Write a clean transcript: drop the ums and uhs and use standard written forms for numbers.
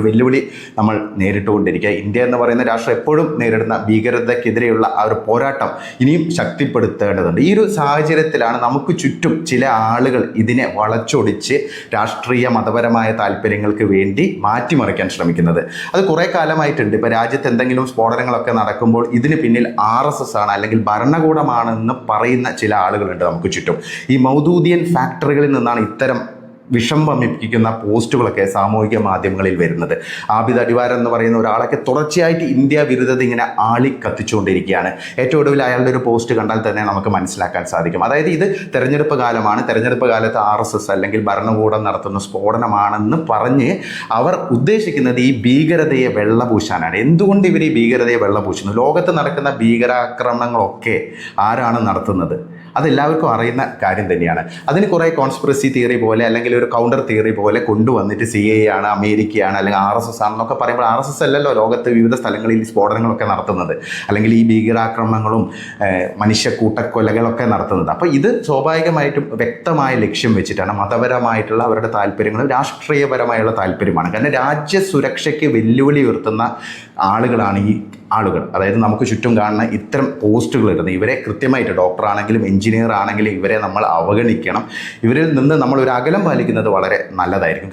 വെല്ലുവിളി നമ്മൾ നേരിട്ടുകൊണ്ടിരിക്കുക. ഇന്ത്യ എന്ന് പറയുന്ന രാഷ്ട്രം എപ്പോഴും നേരിടുന്ന ഭീകരതയ്ക്കെതിരെയുള്ള ആ ഒരു പോരാട്ടം ഇനിയും ശക്തിപ്പെടുത്തേണ്ടതുണ്ട്. ഈ ഒരു സാഹചര്യത്തിലാണ് നമുക്ക് ചുറ്റും ചില ആളുകൾ ഇതിനെ വളച്ചൊടിച്ച് രാഷ്ട്രീയ മതപരമായ താല്പര്യങ്ങൾക്ക് വേണ്ടി മാറ്റിമറിക്കാൻ ശ്രമിക്കുന്നത്. അത് കുറേ കാലമായിട്ടുണ്ട്. ഇപ്പോൾ രാജ്യത്ത് എന്തെങ്കിലും സ്ഫോടനങ്ങളൊക്കെ നടക്കുമ്പോൾ ഇതിന് പിന്നിൽ RSS ആണ് അല്ലെങ്കിൽ ഭരണകൂടമാണെന്ന് പറയുന്ന ചില ആളുകളുണ്ട് നമുക്ക് ചുറ്റും. ഈ മൗദൂദിയൻ ഫാക്ടറികളിൽ നിന്നാണ് ഇത്തരം വിഷം വമിപ്പിക്കുന്ന പോസ്റ്റുകളൊക്കെ സാമൂഹിക മാധ്യമങ്ങളിൽ വരുന്നത്. ആബിദ് അടിവാർ എന്ന് പറയുന്ന ഒരാളൊക്കെ തുടർച്ചയായിട്ട് ഇന്ത്യ വിരുദ്ധത ഇങ്ങനെ ആളി കത്തിച്ചുകൊണ്ടിരിക്കുകയാണ്. ഏറ്റവും ഒടുവിൽ അയാളുടെ ഒരു പോസ്റ്റ് കണ്ടാൽ തന്നെ നമുക്ക് മനസ്സിലാക്കാൻ സാധിക്കും. അതായത് ഇത് തെരഞ്ഞെടുപ്പ് കാലമാണ്, തെരഞ്ഞെടുപ്പ് കാലത്ത് RSS അല്ലെങ്കിൽ ഭരണകൂടം നടത്തുന്ന സ്ഫോടനമാണെന്ന് പറഞ്ഞ് അവർ ഉദ്ദേശിക്കുന്നത് ഈ ഭീകരതയെ വെള്ളപൂശാനാണ്. എന്തുകൊണ്ട് ഇവർ ഈ ഭീകരതയെ വെള്ളപൂശുന്നു? ലോകത്ത് നടക്കുന്ന ഭീകരാക്രമണങ്ങളൊക്കെ ആരാണ് നടത്തുന്നത്? അതെല്ലാവർക്കും അറിയുന്ന കാര്യം തന്നെയാണ്. അതിന് കുറേ കോൺസ്പിറസി തിയറി പോലെ അല്ലെങ്കിൽ ഒരു കൗണ്ടർ തിയറി പോലെ കൊണ്ടുവന്നിട്ട് CIA ആണ്, അമേരിക്കയാണ്, അല്ലെങ്കിൽ RSS ആണെന്നൊക്കെ പറയുമ്പോൾ RSS അല്ലല്ലോ ലോകത്ത് വിവിധ സ്ഥലങ്ങളിൽ സ്ഫോടനങ്ങളൊക്കെ നടത്തുന്നത് അല്ലെങ്കിൽ ഈ ഭീകരാക്രമണങ്ങളും മനുഷ്യ കൂട്ടക്കൊലകളൊക്കെ നടത്തുന്നത്. അപ്പോൾ ഇത് സ്വാഭാവികമായിട്ടും വ്യക്തമായ ലക്ഷ്യം വെച്ചിട്ടാണ്. മതപരമായിട്ടുള്ള അവരുടെ താല്പര്യങ്ങളും രാഷ്ട്രീയപരമായുള്ള താല്പര്യമാണ്. കാരണം രാജ്യസുരക്ഷയ്ക്ക് വെല്ലുവിളി ഉയർത്തുന്ന ആളുകളാണ് ഈ ആളുകൾ. അതായത് നമുക്ക് ചുറ്റും കാണുന്ന ഇത്തരം പോസ്റ്റുകൾ ഇടുന്നത്. ഇവരെ കൃത്യമായിട്ട് ഡോക്ടറാണെങ്കിലും എഞ്ചിനീയർ ആണെങ്കിലും ഇവരെ നമ്മൾ അവഗണിക്കണം. ഇവരിൽ നിന്ന് നമ്മൾ ഒരു അകലം പാലിക്കുന്നത് വളരെ നല്ലതായിരിക്കും.